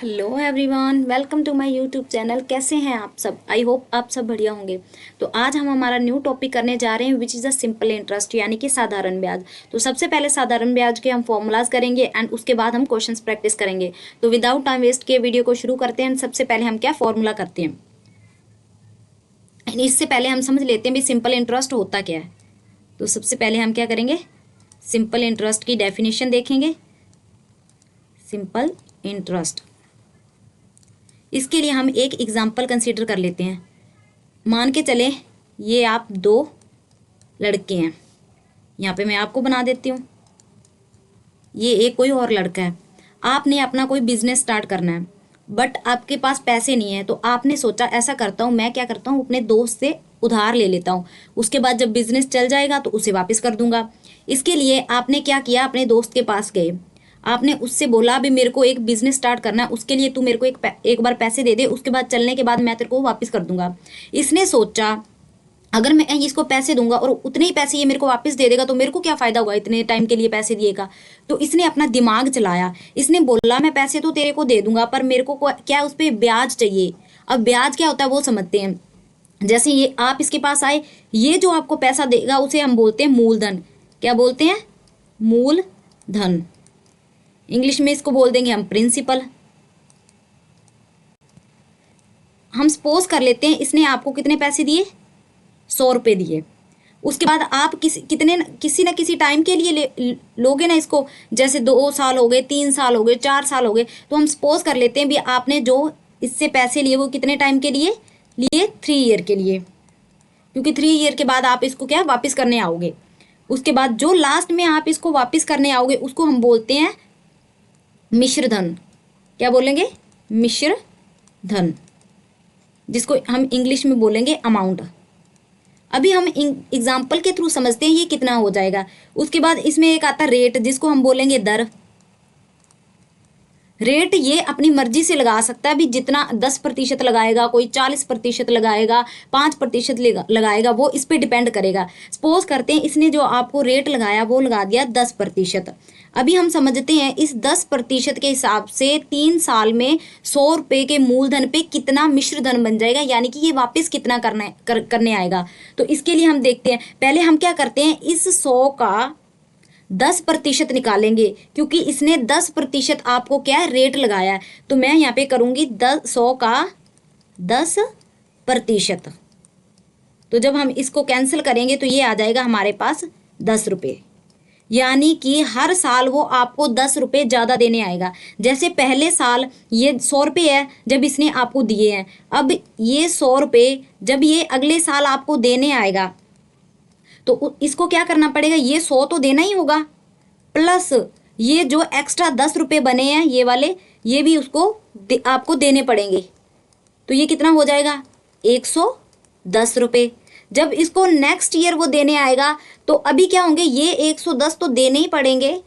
Hello everyone, welcome to my YouTube channel. कैसे हैं आप सब? आई होप आप सब बढ़िया होंगे। तो आज हम हमारा न्यू टॉपिक करने जा रहे हैं which is a simple interest, यानी कि साधारण ब्याज। तो सबसे पहले साधारण ब्याज के हम फॉर्मूलाज करेंगे एंड उसके बाद हम क्वेश्चंस प्रैक्टिस करेंगे। तो विदाउट टाइम वेस्ट के वीडियो को शुरू करते हैं। सबसे पहले हम क्या फॉर्मूला करते हैं, इससे पहले हम समझ लेते हैं भी सिंपल इंटरेस्ट होता क्या है। तो सबसे पहले हम क्या करेंगे, सिंपल इंटरेस्ट की डेफिनेशन देखेंगे। सिंपल इंटरेस्ट, इसके लिए हम एक एग्जाम्पल कंसीडर कर लेते हैं। मान के चले ये आप दो लड़के हैं, यहाँ पे मैं आपको बना देती हूँ। ये एक कोई और लड़का है। आपने अपना कोई बिजनेस स्टार्ट करना है, बट आपके पास पैसे नहीं है। तो आपने सोचा ऐसा करता हूँ, मैं क्या करता हूँ, अपने दोस्त से उधार ले लेता हूँ। उसके बाद जब बिजनेस चल जाएगा तो उसे वापस कर दूंगा। इसके लिए आपने क्या किया, अपने दोस्त के पास गए, आपने उससे बोला भी मेरे को एक बिजनेस स्टार्ट करना है, उसके लिए तू मेरे को एक बार पैसे दे दे, उसके बाद चलने के बाद मैं तेरे को वापस कर दूंगा। इसने सोचा अगर मैं इसको पैसे दूंगा और उतने ही पैसे ये मेरे को वापस दे देगा तो मेरे को क्या फायदा हुआ, इतने टाइम के लिए पैसे दिएगा। तो इसने अपना दिमाग चलाया, इसने बोला मैं पैसे तो तेरे को दे दूंगा पर मेरे को क्या उस पर ब्याज चाहिए। अब ब्याज क्या होता है वो समझते हैं। जैसे ये आप इसके पास आए, ये जो आपको पैसा देगा उसे हम बोलते हैं मूलधन। क्या बोलते हैं? मूलधन। इंग्लिश में इसको बोल देंगे हम प्रिंसिपल। हम सपोज कर लेते हैं इसने आपको कितने पैसे दिए, 100 रुपये दिए। उसके बाद आप किसी ना किसी टाइम के लिए लोगे ना इसको, जैसे 2 साल हो गए, 3 साल हो गए, 4 साल हो गए। तो हम सपोज कर लेते हैं भी आपने जो इससे पैसे लिए वो कितने टाइम के लिए लिए, 3 ईयर के लिए, क्योंकि 3 ईयर के बाद आप इसको क्या वापस करने आओगे। उसके बाद जो लास्ट में आप इसको वापस करने आओगे उसको हम बोलते हैं मिश्र धन। क्या बोलेंगे? मिश्र धन, जिसको हम इंग्लिश में बोलेंगे अमाउंट। अभी हम एग्जाम्पल के थ्रू समझते हैं ये कितना हो जाएगा। उसके बाद इसमें एक आता रेट, जिसको हम बोलेंगे दर। रेट ये अपनी मर्जी से लगा सकता है, भी जितना 10% लगाएगा, कोई 40% लगाएगा, 5% लगाएगा, वो इस पे डिपेंड करेगा। सपोज करते हैं इसने जो आपको रेट लगाया वो लगा दिया 10%। अभी हम समझते हैं इस 10% के हिसाब से 3 साल में 100 रुपये के मूलधन पे कितना मिश्र धन बन जाएगा, यानी कि ये वापस कितना करने आएगा। तो इसके लिए हम देखते हैं, पहले हम क्या करते हैं, इस 100 का 10% निकालेंगे, क्योंकि इसने 10% आपको क्या रेट लगाया है। तो मैं यहाँ पे करूंगी 100 का 10%। तो जब हम इसको कैंसिल करेंगे तो ये आ जाएगा हमारे पास 10 रुपये, यानी कि हर साल वो आपको 10 रुपये ज़्यादा देने आएगा। जैसे पहले साल ये 100 रुपये है जब इसने आपको दिए हैं, अब ये 100 रुपये जब ये अगले साल आपको देने आएगा तो इसको क्या करना पड़ेगा, ये 100 तो देना ही होगा, प्लस ये जो एक्स्ट्रा 10 रुपये बने हैं ये वाले, ये भी उसको आपको देने पड़ेंगे। तो ये कितना हो जाएगा, 110 रुपये। जब इसको नेक्स्ट ईयर वो देने आएगा तो अभी क्या होंगे, ये 110 तो देने ही पड़ेंगे,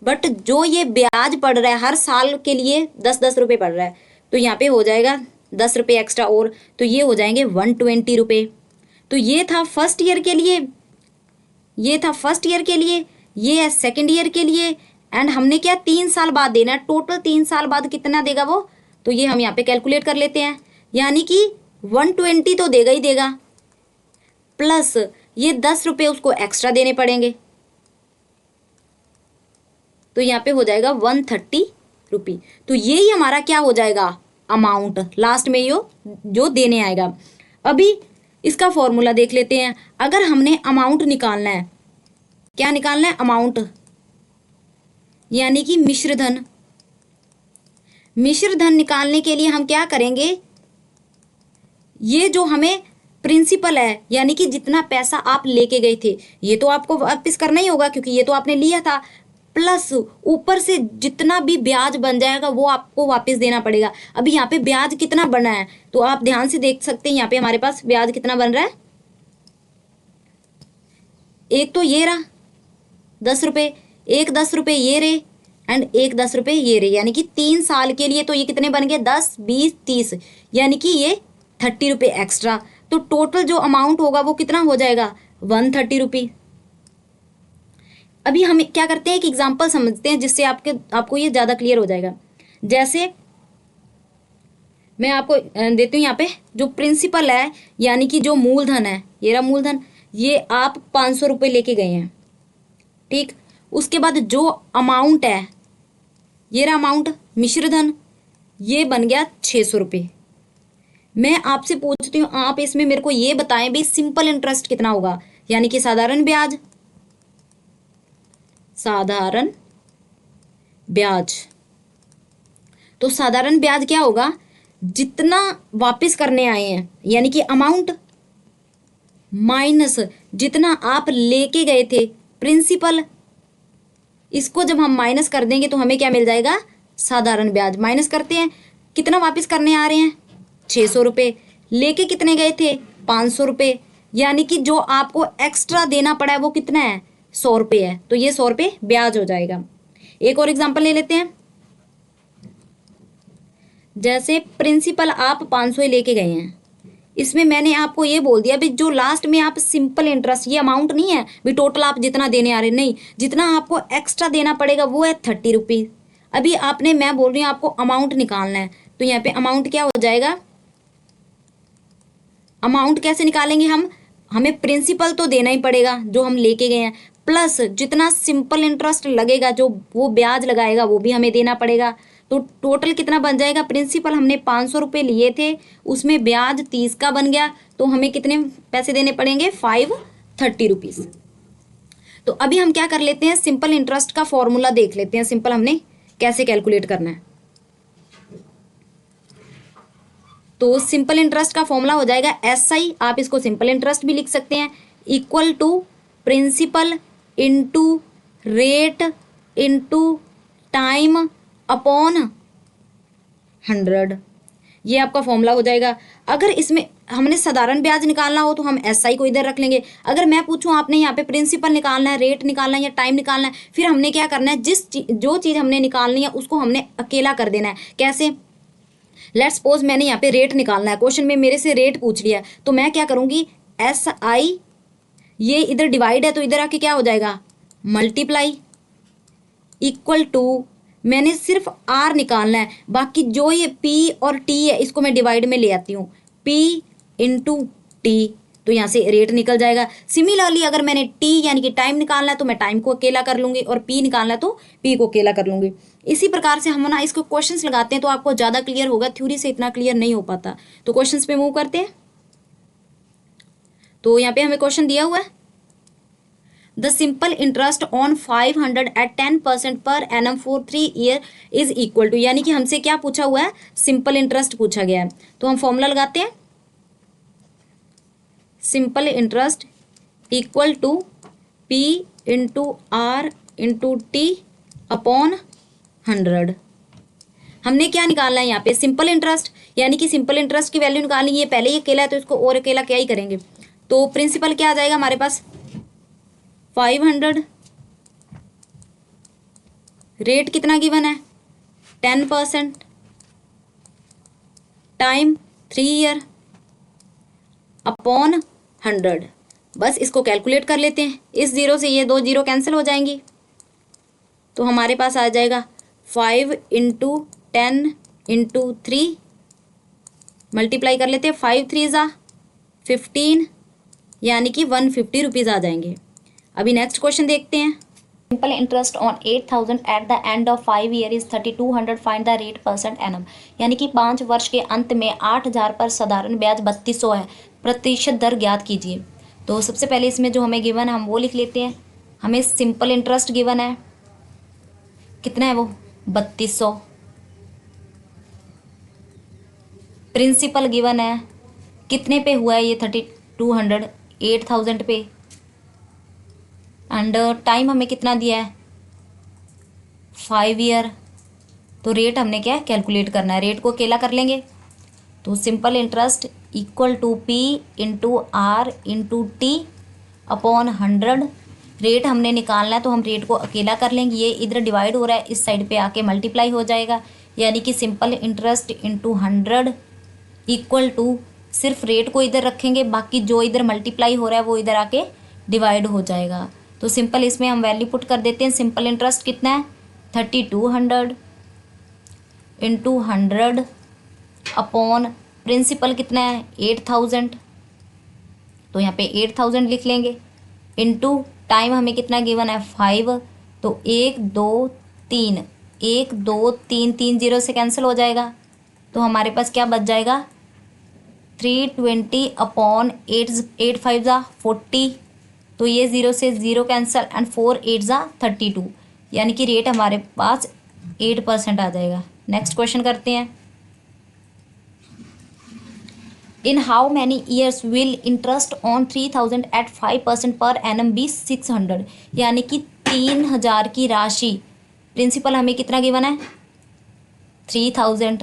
बट जो ये ब्याज पड़ रहा है हर साल के लिए 10-10 रुपये पड़ रहा है, तो यहाँ पे हो जाएगा 10 रुपये एक्स्ट्रा और, तो ये हो जाएंगे 120 रुपये। तो ये था फर्स्ट ईयर के लिए, ये था फर्स्ट ईयर के लिए, ये है सेकेंड ईयर के लिए, एंड हमने क्या 3 साल बाद देना है। टोटल 3 साल बाद कितना देगा वो, तो ये हम यहाँ पे कैलकुलेट कर लेते हैं, यानी कि 120 तो देगा ही देगा, प्लस ये 10 रुपये उसको एक्स्ट्रा देने पड़ेंगे। तो यहाँ पे हो जाएगा 130 रुपये। तो यही हमारा क्या हो जाएगा, अमाउंट लास्ट में जो देने आएगा। अभी इसका फॉर्मूला देख लेते हैं। अगर हमने अमाउंट निकालना है, क्या निकालना है, अमाउंट, यानी कि मिश्र धन। मिश्र धन निकालने के लिए हम क्या करेंगे, ये जो हमें प्रिंसिपल है, यानी कि जितना पैसा आप लेके गए थे ये तो आपको वापस करना ही होगा क्योंकि ये तो आपने लिया था, प्लस ऊपर से जितना भी ब्याज बन जाएगा वो आपको वापस देना पड़ेगा। अभी यहाँ पे ब्याज कितना बना है तो आप ध्यान से देख सकते हैं, यहाँ पे हमारे पास ब्याज कितना बन रहा है, एक तो ये रहा 10 रुपये, एक 10 रुपये ये रहे, एंड एक 10 रुपये ये रहे, यानी कि 3 साल के लिए तो ये कितने बन गए, 10, 20, 30, यानी कि ये 30 रुपये एक्स्ट्रा। तो टोटल जो अमाउंट होगा वो कितना हो जाएगा, 130 रुपये। अभी हम क्या करते हैं, एक एग्जाम्पल समझते हैं जिससे आपको ये ज़्यादा क्लियर हो जाएगा। जैसे मैं आपको देती हूँ यहाँ पे जो प्रिंसिपल है, यानी कि जो मूलधन है, ये रहा मूलधन, ये आप 500 रुपये लेके गए हैं, ठीक। उसके बाद जो अमाउंट है, ये रहा अमाउंट, मिश्र धन, ये बन गया 600 रुपये। मैं आपसे पूछती हूँ, आप इसमें मेरे को ये बताएं भाई सिंपल इंटरेस्ट कितना होगा, यानी कि साधारण ब्याज, साधारण ब्याज। तो साधारण ब्याज क्या होगा, जितना वापस करने आए हैं यानी कि अमाउंट, माइनस जितना आप लेके गए थे प्रिंसिपल, इसको जब हम माइनस कर देंगे तो हमें क्या मिल जाएगा, साधारण ब्याज। माइनस करते हैं, कितना वापस करने आ रहे हैं, 600 रुपये, लेके कितने गए थे, 500 रुपये, यानी कि जो आपको एक्स्ट्रा देना पड़ा है वो कितना है, 100 रुपये है, तो ये 100 रुपये ब्याज हो जाएगा। एक और एग्जाम्पल ले लेते हैं, जैसे प्रिंसिपल आप 500 ही लेके गए हैं, इसमें मैंने आपको ये बोल दिया भी जो लास्ट में आप सिंपल इंटरेस्ट, ये अमाउंट नहीं है भी टोटल आप जितना देने आ रहे, नहीं, जितना आपको एक्स्ट्रा देना पड़ेगा वो है 30 रुपीज़। अभी आपने, मैं बोल रही हूँ आपको अमाउंट निकालना है, तो यहाँ पे अमाउंट क्या हो जाएगा, अमाउंट कैसे निकालेंगे हम, हमें प्रिंसिपल तो देना ही पड़ेगा जो हम लेके गए हैं, प्लस जितना सिंपल इंटरेस्ट लगेगा, जो वो ब्याज लगाएगा वो भी हमें देना पड़ेगा। तो टोटल कितना बन जाएगा, प्रिंसिपल हमने 500 रुपये लिए थे, उसमें ब्याज 30 का बन गया, तो हमें कितने पैसे देने पड़ेंगे, 530 रुपीज़। तो अभी हम क्या कर लेते हैं, सिंपल इंटरेस्ट का फॉर्मूला देख लेते हैं, सिंपल हमने कैसे कैलकुलेट करना है। तो सिंपल इंटरेस्ट का फॉर्मूला हो जाएगा SI, आप इसको सिंपल इंटरेस्ट भी लिख सकते हैं, equal to principal into rate into time upon 100, ये आपका फॉर्मूला हो जाएगा। अगर इसमें हमने साधारण ब्याज निकालना हो तो हम SI को इधर रख लेंगे। अगर मैं पूछूं आपने यहाँ पे प्रिंसिपल निकालना है, रेट निकालना है या टाइम निकालना है, फिर हमने क्या करना है, जो चीज़ हमने निकालनी है उसको हमने अकेला कर देना है। कैसे, लेट्स सपोज मैंने यहाँ पे रेट निकालना है, क्वेश्चन में मेरे से रेट पूछ लिया, तो मैं क्या करूँगी, SI, ये इधर डिवाइड है तो इधर आके क्या हो जाएगा, मल्टीप्लाई, इक्वल टू, मैंने सिर्फ R निकालना है, बाकी जो ये P और T है इसको मैं डिवाइड में ले आती हूँ, P इंटू टी, तो यहाँ से रेट निकल जाएगा। सिमिलरली अगर मैंने T यानी कि टाइम निकालना है तो मैं टाइम को अकेला कर लूँगी, और P निकालना है तो P को अकेला कर लूँगी। इसी प्रकार से हम ना इसको क्वेश्चंस लगाते हैं तो आपको ज़्यादा क्लियर होगा, थ्योरी से इतना क्लियर नहीं हो पाता। तो क्वेश्चंस पे मूव करते हैं। तो यहाँ पे हमें क्वेश्चन दिया हुआ है, the simple interest on 500 at 10% per annum for 3 year is equal to, यानी कि हमसे क्या पूछा हुआ है, सिंपल इंटरेस्ट पूछा गया है। तो हम फॉर्मूला लगाते हैं, simple interest equal to P into R into T upon 100। हमने क्या निकालना है यहाँ पे, सिंपल इंटरेस्ट, यानी कि सिंपल इंटरेस्ट की वैल्यू निकालनी है, पहले ही अकेला है तो इसको और अकेला क्या ही करेंगे। तो प्रिंसिपल क्या आ जाएगा हमारे पास, 500, रेट कितना गिवन है, 10%, टाइम 3 ईयर अपॉन 100। बस इसको कैलकुलेट कर लेते हैं, इस जीरो से ये 2 जीरो कैंसिल हो जाएंगी, तो हमारे पास आ जाएगा 5 इंटू 10 इंटू 3, मल्टीप्लाई कर लेते हैं, 5 3 ज़ा 15, यानी कि 150 रुपीज़ आ जाएंगे। अभी नेक्स्ट क्वेश्चन देखते हैं, simple interest on 8000 at the end of 5 year is 3200, find the rate percent annum, यानी कि 5 वर्ष के अंत में 8000 पर साधारण ब्याज 3200 है, प्रतिशत दर ज्ञात कीजिए। तो सबसे पहले इसमें जो हमें गिवन है हम वो लिख लेते हैं। हमें सिंपल इंटरेस्ट गिवन है, कितना है वो, 3200, प्रिंसिपल गिवन है, कितने पे हुआ है ये, 3200, 8000 पे, एंड टाइम हमें कितना दिया है, 5 ईयर। तो रेट हमने क्या कैलकुलेट करना है, रेट को अकेला कर लेंगे, तो simple interest equal to P into R into T upon 100। Rate हमने निकालना है तो हम रेट को अकेला कर लेंगे, ये इधर डिवाइड हो रहा है, इस साइड पे आके मल्टीप्लाई हो जाएगा, यानी कि simple interest into 100 equal to, सिर्फ रेट को इधर रखेंगे, बाकी जो इधर मल्टीप्लाई हो रहा है वो इधर आके डिवाइड हो जाएगा। तो सिंपल इसमें हम वैल्यू पुट कर देते हैं, सिंपल इंटरेस्ट कितना है, 3200 इंटू 100 अपॉन प्रिंसिपल कितना है 8000, तो यहाँ पे 8000 लिख लेंगे, इनटू टाइम हमें कितना गिवन है 5, तो 1 2 3, 1 2 3, 3 0 से कैंसिल हो जाएगा, तो हमारे पास क्या बच जाएगा 320 अपॉन 8 5 ज़ा 40, तो ये 0 से 0 कैंसिल एंड 4 8 ज़ा 32, यानी कि रेट हमारे पास 8% आ जाएगा। नेक्स्ट क्वेश्चन करते हैं। In how many years will interest on 3000 at 5% per annum B 600, यानी कि 3000 की राशि, प्रिंसिपल हमें कितना गिवन है 3000,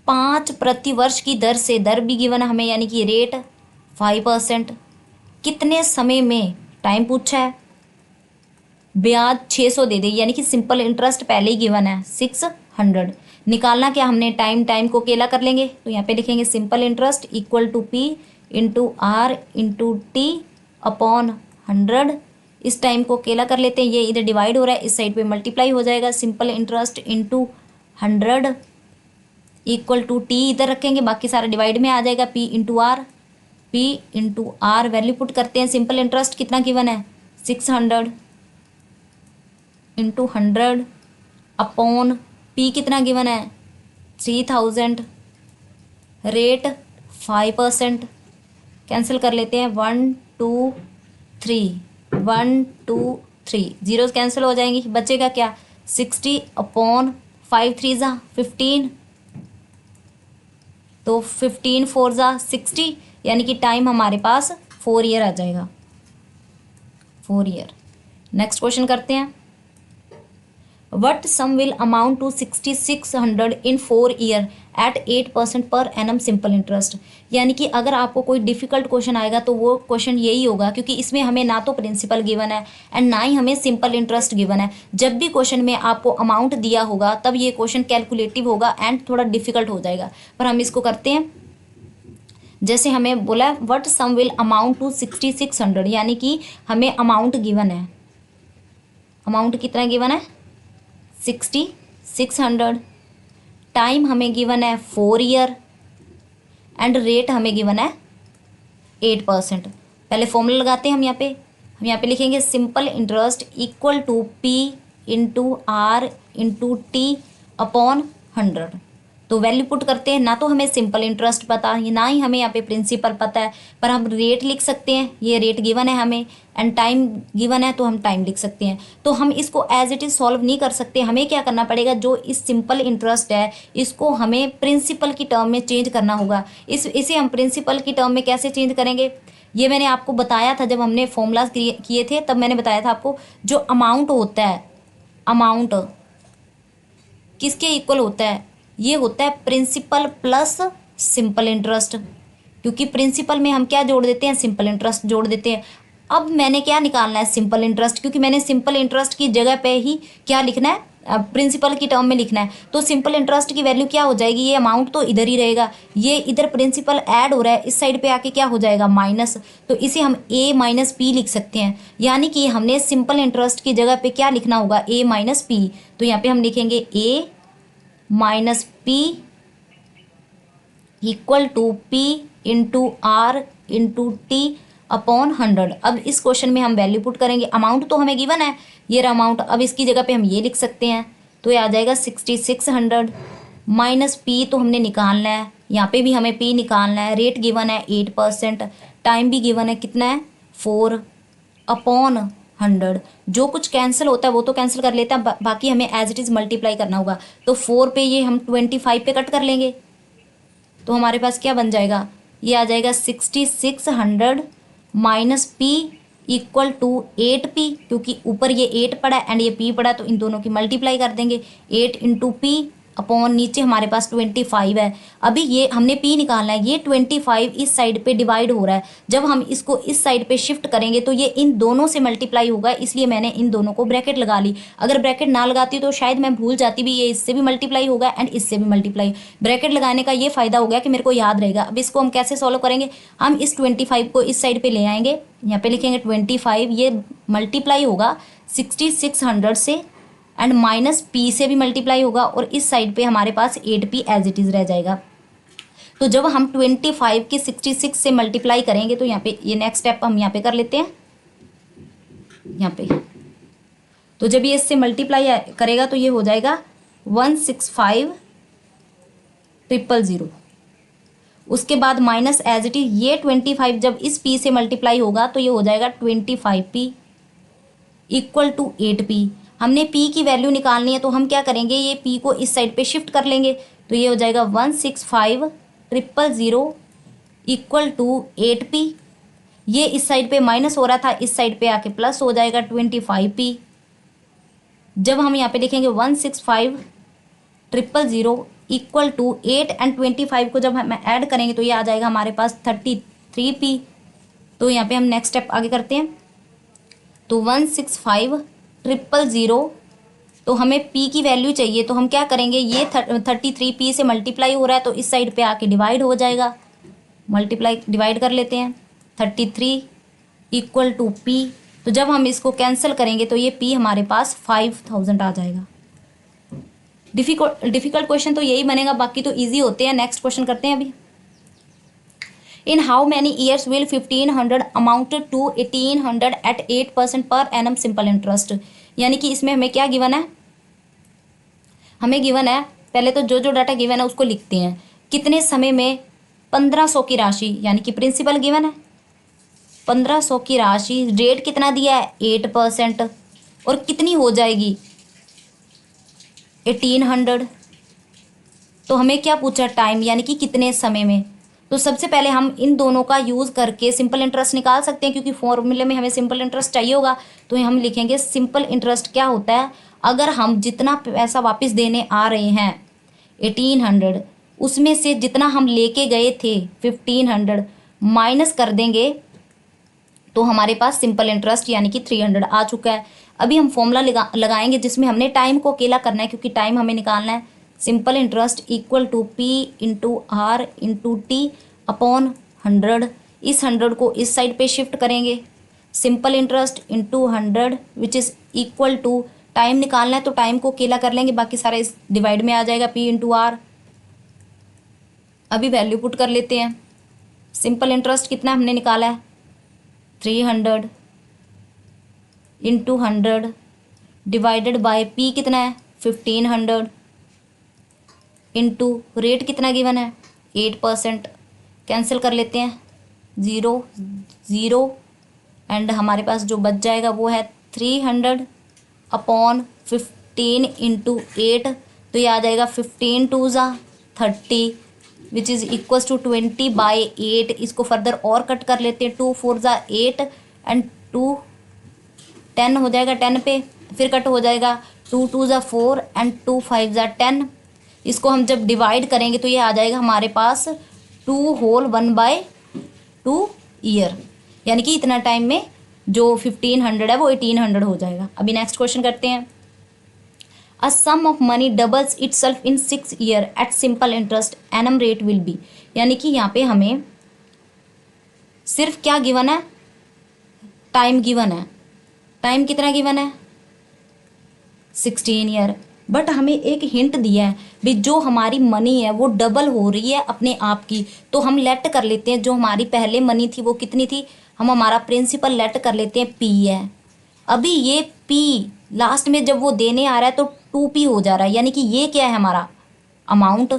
5 प्रति वर्ष की दर से, दर भी गिवन है हमें, यानी कि रेट 5%, कितने समय में, टाइम पूछा है, ब्याज 600 दे दे, यानी कि सिंपल इंटरेस्ट पहले ही गिवन है 600, निकालना क्या हमने, टाइम, टाइम को अकेला कर लेंगे, तो यहाँ पे लिखेंगे simple interest equal to P into R into T upon 100, इस टाइम को अकेला कर लेते हैं, ये इधर डिवाइड हो रहा है, इस साइड पे मल्टीप्लाई हो जाएगा, simple interest into 100 equal to T इधर रखेंगे, बाकी सारा डिवाइड में आ जाएगा, P into R value put करते हैं, सिंपल इंटरेस्ट कितना गिवन है 600 इंटू 100 अपॉन पी कितना गिवन है 3000, रेट 5%, कैंसिल कर लेते हैं 1 2 3, 1 2 3, जीरोस कैंसिल हो जाएंगी, बचेगा क्या 60 अपॉन 5 3 ज़ा 15, तो 15 4 ज़ा 60, यानी कि टाइम हमारे पास 4 ईयर आ जाएगा, 4 ईयर। नेक्स्ट क्वेश्चन करते हैं। What sum will amount to 6600 in 4 year at 8% per annum simple interest, यानी कि अगर आपको कोई डिफिकल्ट क्वेश्चन आएगा तो वो क्वेश्चन यही होगा, क्योंकि इसमें हमें ना तो प्रिंसिपल गिवन है एंड ना ही हमें सिंपल इंटरेस्ट गिवन है। जब भी क्वेश्चन में आपको अमाउंट दिया होगा तब ये क्वेश्चन कैलकुलेटिव होगा एंड थोड़ा डिफिकल्ट हो जाएगा, पर हम इसको करते हैं। जैसे हमें बोला है what sum will amount to 6600, यानी कि हमें अमाउंट गिवन है, अमाउंट कितना गिवन है 6600, टाइम हमें गिवन है 4 ईयर एंड रेट हमें गिवन है 8%। पहले फॉर्मूला लगाते हैं हम यहाँ पे लिखेंगे simple interest equal to P into R into T upon 100, तो वैल्यू पुट करते हैं, ना तो हमें सिंपल इंटरेस्ट पता है ना ही हमें यहाँ पे प्रिंसिपल पता है, पर हम रेट लिख सकते हैं, ये रेट गिवन है हमें एंड टाइम गिवन है तो हम टाइम लिख सकते हैं। तो हम इसको एज इट इज़ सॉल्व नहीं कर सकते, हमें क्या करना पड़ेगा, जो इस सिंपल इंटरेस्ट है इसको हमें प्रिंसिपल की टर्म में चेंज करना होगा। इसे हम प्रिंसिपल की टर्म में कैसे चेंज करेंगे, ये मैंने आपको बताया था जब हमने फॉर्मूलाज किए थे, तब मैंने बताया था आपको, जो अमाउंट होता है, अमाउंट किसके इक्वल होता है, ये होता है प्रिंसिपल प्लस सिंपल इंटरेस्ट, क्योंकि प्रिंसिपल में हम क्या जोड़ देते हैं, सिंपल इंटरेस्ट जोड़ देते हैं। अब मैंने क्या निकालना है, सिंपल इंटरेस्ट, क्योंकि मैंने सिंपल इंटरेस्ट की जगह पे ही क्या लिखना है, प्रिंसिपल की टर्म में लिखना है, तो सिंपल इंटरेस्ट की वैल्यू क्या हो जाएगी, ये अमाउंट तो इधर ही रहेगा, ये इधर प्रिंसिपल ऐड हो रहा है, इस साइड पे आके क्या हो जाएगा माइनस, तो इसे हम ए माइनस पी लिख सकते हैं, यानी कि हमने सिंपल इंटरेस्ट की जगह पे क्या लिखना होगा, ए माइनस पी, तो यहाँ पे हम लिखेंगे A minus P equal to P into R into T upon 100। अब इस क्वेश्चन में हम वैल्यू पुट करेंगे, अमाउंट तो हमें गिवन है, ये रहा अमाउंट, अब इसकी जगह पे हम ये लिख सकते हैं, तो ये आ जाएगा 6600 माइनस पी तो हमने निकालना है, यहाँ पे भी हमें पी निकालना है, रेट गिवन है 8%, टाइम भी गिवन है कितना है 4 अपॉन 100, जो कुछ कैंसिल होता है वो तो कैंसिल कर लेता है, बाकी हमें एज इट इज़ मल्टीप्लाई करना होगा, तो 4 पे ये हम 25 पे कट कर लेंगे, तो हमारे पास क्या बन जाएगा, ये आ जाएगा 6600 minus P equal to 8p, क्योंकि ऊपर ये 8 पड़ा एंड ये p पड़ा, तो इन दोनों की मल्टीप्लाई कर देंगे, 8 इंटू पी अपॉन नीचे हमारे पास 25 है। अभी ये हमने p निकालना है, ये 25 इस साइड पे डिवाइड हो रहा है, जब हम इसको इस साइड पे शिफ्ट करेंगे तो ये इन दोनों से मल्टीप्लाई होगा, इसलिए मैंने इन दोनों को ब्रैकेट लगा ली। अगर ब्रैकेट ना लगाती तो शायद मैं भूल जाती भी, ये इससे भी मल्टीप्लाई होगा एंड इससे भी मल्टीप्लाई। ब्रैकेट लगाने का ये फ़ायदा हो गया कि मेरे को याद रहेगा। अब इसको हम कैसे सॉल्व करेंगे, हम इस 25 को इस साइड पर ले आएंगे, यहाँ पे लिखेंगे 25, ये मल्टीप्लाई होगा 6600 से एंड माइनस पी से भी मल्टीप्लाई होगा, और इस साइड पे हमारे पास 8p एज इट इज़ रह जाएगा। तो जब हम 25 की 66 से मल्टीप्लाई करेंगे तो यहाँ पे ये नेक्स्ट स्टेप हम यहाँ पे कर लेते हैं, यहाँ पे। तो जब ये इससे मल्टीप्लाई करेगा तो ये हो जाएगा 165,000। उसके बाद माइनस एज इट इज ये 25 जब इस p से मल्टीप्लाई होगा तो ये हो जाएगा 25p इक्वल टू 8p। हमने p की वैल्यू निकालनी है तो हम क्या करेंगे, ये p को इस साइड पे शिफ्ट कर लेंगे तो ये हो जाएगा 165,000 इक्वल टू 8p। ये इस साइड पे माइनस हो रहा था, इस साइड पे आके प्लस हो जाएगा 25p। जब हम यहाँ पे लिखेंगे 165,000 इक्वल टू 8 एंड 25 को जब हम ऐड करेंगे तो ये आ जाएगा हमारे पास 33p। तो यहाँ पे हम नेक्स्ट स्टेप आगे करते हैं। तो 165,000 तो हमें p की वैल्यू चाहिए तो हम क्या करेंगे, ये 33p से मल्टीप्लाई हो रहा है तो इस साइड पे आके डिवाइड हो जाएगा, मल्टीप्लाई डिवाइड कर लेते हैं 33 इक्वल टू p। तो जब हम इसको कैंसिल करेंगे तो ये p हमारे पास 5000 आ जाएगा। डिफिकल्ट क्वेश्चन तो यही बनेगा, बाकी तो इजी होते हैं। नेक्स्ट क्वेश्चन करते हैं अभी। In how many years will 1500 amount to 1800 at 8% per annum simple interest. यानी कि इसमें हमें क्या गिवन है, हमें गिवन है, पहले तो जो जो डाटा गिवन है उसको लिखते हैं। कितने समय में 1500 की राशि, यानी कि प्रिंसिपल गिवन है 1500 की राशि, रेट कितना दिया है 8%, और कितनी हो जाएगी 1800। तो हमें क्या पूछा, टाइम, यानी कि कितने समय में। तो सबसे पहले हम इन दोनों का यूज़ करके सिंपल इंटरेस्ट निकाल सकते हैं, क्योंकि फॉर्मूले में हमें सिंपल इंटरेस्ट चाहिए होगा। तो हम लिखेंगे सिंपल इंटरेस्ट क्या होता है, अगर हम जितना पैसा वापस देने आ रहे हैं 1800, उसमें से जितना हम लेके गए थे 1500 माइनस कर देंगे तो हमारे पास सिंपल इंटरेस्ट यानी कि 300 आ चुका है। अभी हम फॉर्मूला लगाएंगे जिसमें हमने टाइम को अकेला करना है, क्योंकि टाइम हमें निकालना है। Simple interest equal to p into R into T upon 100। इस 100 को इस साइड पे शिफ्ट करेंगे, simple interest into 100 which is equal to, time निकालना है तो टाइम को अकेला कर लेंगे, बाकी सारा इस डिवाइड में आ जाएगा p इंटू आर। अभी वैल्यू पुट कर लेते हैं। सिंपल इंटरेस्ट कितना हमने निकाला है 300 इंटू 100 डिवाइडेड बाय p कितना है 1500 इंटू रेट कितना गिवन है 8%। कैंसिल कर लेते हैं, 0 0 एंड हमारे पास जो बच जाएगा वो है 300 अपॉन 15 इंटू 8। तो ये आ जाएगा 15 2 ज़ा 30 विच इज़ इक्वल्स टू 20/8। इसको फर्दर और कट कर लेते हैं, 2 4 ज़ा 8 एंड 2 10 हो जाएगा, 10 पे फिर कट हो जाएगा, 2 2 ज़ा 4 एंड 2 5 ज़ा 10। इसको हम जब डिवाइड करेंगे तो ये आ जाएगा हमारे पास 2 होल 1/2 ईयर, यानी कि इतना टाइम में जो 1500 है वो 1800 हो जाएगा। अभी नेक्स्ट क्वेश्चन करते हैं। A sum of money doubles itself in 6 year at simple interest annum rate will be. यानी कि यहाँ पे हमें सिर्फ क्या गिवन है, टाइम गिवन है। टाइम कितना गिवन है 16 ईयर, बट हमें एक हिंट दिया है भी जो हमारी मनी है वो डबल हो रही है अपने आप की। तो हम लेट कर लेते हैं जो हमारी पहले मनी थी वो कितनी थी, हम हमारा प्रिंसिपल लेट कर लेते हैं p है। अभी ये p लास्ट में जब वो देने आ रहा है तो 2p हो जा रहा है, यानी कि ये क्या है हमारा अमाउंट,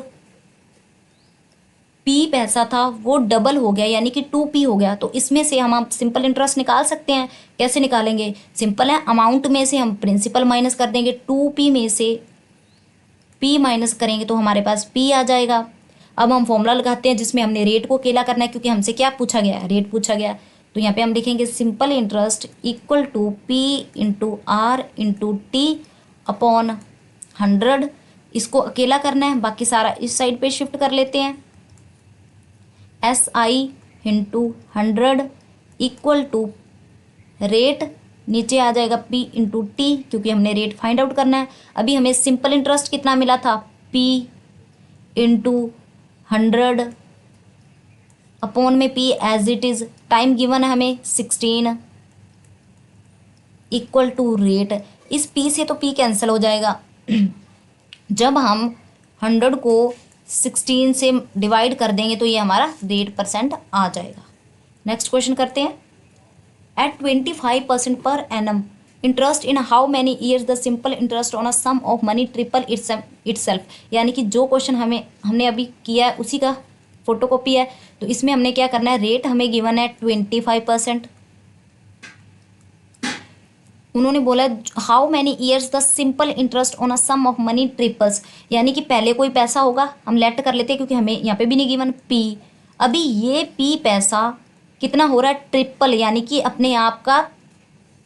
p पैसा था वो डबल हो गया यानी कि 2p हो गया। तो इसमें से हम सिंपल इंटरेस्ट निकाल सकते हैं। कैसे निकालेंगे, सिंपल है, अमाउंट में से हम प्रिंसिपल माइनस कर देंगे, 2p में से p माइनस करेंगे तो हमारे पास p आ जाएगा। अब हम फॉर्मूला लगाते हैं जिसमें हमने रेट को अकेला करना है, क्योंकि हमसे क्या पूछा गया है, रेट पूछा गया। तो यहाँ पे हम लिखेंगे simple interest equal to p into R into T upon 100। इसको अकेला करना है, बाकी सारा इस साइड पे शिफ्ट कर लेते हैं। SI into 100 equal to rate, नीचे आ जाएगा p इंटू टी, क्योंकि हमने रेट फाइंड आउट करना है। अभी हमें सिंपल इंटरेस्ट कितना मिला था p इंटू 100 अपॉन में p as it is, time given है हमें 16 इक्वल टू रेट। इस p से तो p कैंसिल हो जाएगा। जब हम 100 को 16 से डिवाइड कर देंगे तो ये हमारा रेट परसेंट आ जाएगा। नेक्स्ट क्वेश्चन करते हैं। At 25% per annum interest in how many years the simple interest on a sum of money triple itself. यानी कि जो क्वेश्चन हमने अभी किया है उसी का फोटोकॉपी है। तो इसमें हमने क्या करना है, रेट हमें गिवन है 25%। उन्होंने बोला how many years the simple interest on a sum of money triples, यानी कि पहले कोई पैसा होगा, हम लेट कर लेते हैं क्योंकि हमें यहाँ पे भी नहीं गिवन पी। अभी ये पी पैसा कितना हो रहा है, ट्रिपल, यानी कि अपने आप का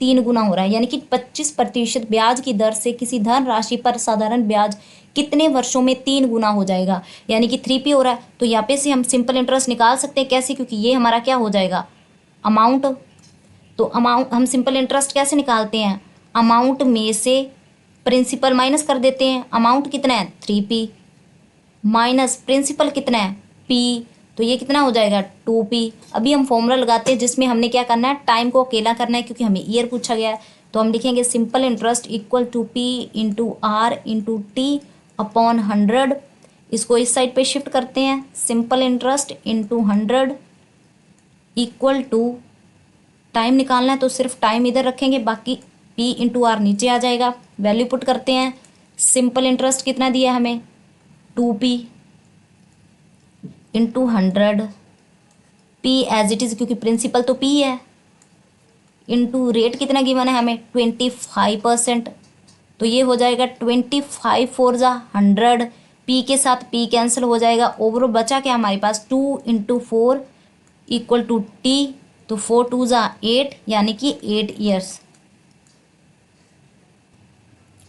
3 गुना हो रहा है। यानी कि 25% ब्याज की दर से किसी धन राशि पर साधारण ब्याज कितने वर्षों में 3 गुना हो जाएगा, यानी कि 3p हो रहा है। तो यहाँ पे से हम सिंपल इंटरेस्ट निकाल सकते हैं। कैसे? क्योंकि ये हमारा क्या हो जाएगा, अमाउंट। तो अमाउंट हम सिंपल इंटरेस्ट कैसे निकालते हैं, अमाउंट में से प्रिंसिपल माइनस कर देते हैं। अमाउंट कितना है 3p माइनस प्रिंसिपल कितना है p, तो ये कितना हो जाएगा 2p। अभी हम फॉर्मूला लगाते हैं जिसमें हमने क्या करना है, टाइम को अकेला करना है क्योंकि हमें ईयर पूछा गया है। तो हम लिखेंगे simple interest equal to p into R into T upon 100। इसको इस साइड पे शिफ्ट करते हैं, simple interest into 100 equal to, time निकालना है तो सिर्फ टाइम इधर रखेंगे, बाकी p इंटू आर नीचे आ जाएगा। वैल्यू पुट करते हैं, सिंपल इंटरेस्ट कितना दिया है हमें 2p into 100, p as it is क्योंकि प्रिंसिपल तो p है, इंटू रेट कितना गिवन है हमें 25%। तो ये हो जाएगा 25 फोर ज़ा 100, p के साथ p कैंसिल हो जाएगा। ओवर बचा क्या हमारे पास 2 इंटू 4 इक्वल टू t, तो 4 2 ज़ा 8, यानी कि 8 ईयर्स।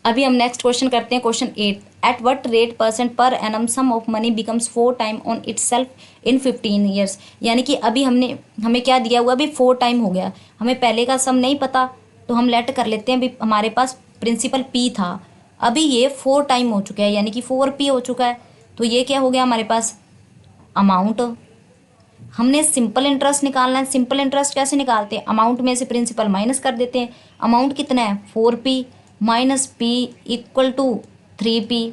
अभी हम नेक्स्ट क्वेश्चन करते हैं, question 8। At what rate percent per annum sum of money becomes 4 time on itself in 15 years. यानी कि अभी हमें क्या दिया हुआ, अभी 4 टाइम हो गया, हमें पहले का सम नहीं पता तो हम लेट कर लेते हैं। अभी हमारे पास प्रिंसिपल p था, अभी ये 4 टाइम हो चुका है, यानी कि 4p हो चुका है। तो ये क्या हो गया हमारे पास, अमाउंट। हमने सिंपल इंटरेस्ट निकालना है। सिंपल इंटरेस्ट कैसे निकालते हैं, अमाउंट में से प्रिंसिपल माइनस कर देते हैं। अमाउंट कितना है 4p minus p equal to 3p।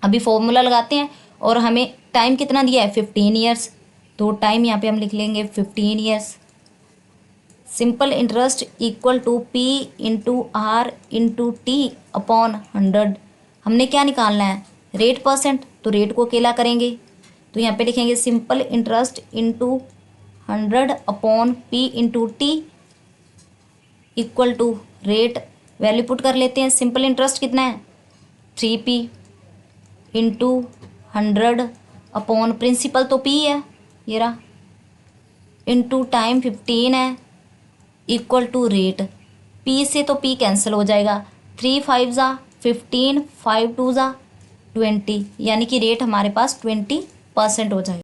अभी फॉर्मूला लगाते हैं और हमें टाइम कितना दिया है 15 ईयर्स, तो टाइम यहाँ पे हम लिख लेंगे 15 years. Simple interest equal to p into R into T upon 100। हमने क्या निकालना है, रेट परसेंट, तो रेट को अकेला करेंगे। तो यहाँ पे लिखेंगे simple interest into 100 upon p into T equal to rate. Value put कर लेते हैं, सिंपल इंटरेस्ट कितना है 3p इंटू 100 अपॉन प्रिंसिपल तो p है, ये रहा, इंटू टाइम 15 है इक्वल टू रेट। p से तो p कैंसिल हो जाएगा, 3 5 ज़ा 15, 5 2 ज़ा 20, यानी कि रेट हमारे पास 20% हो जाएगा।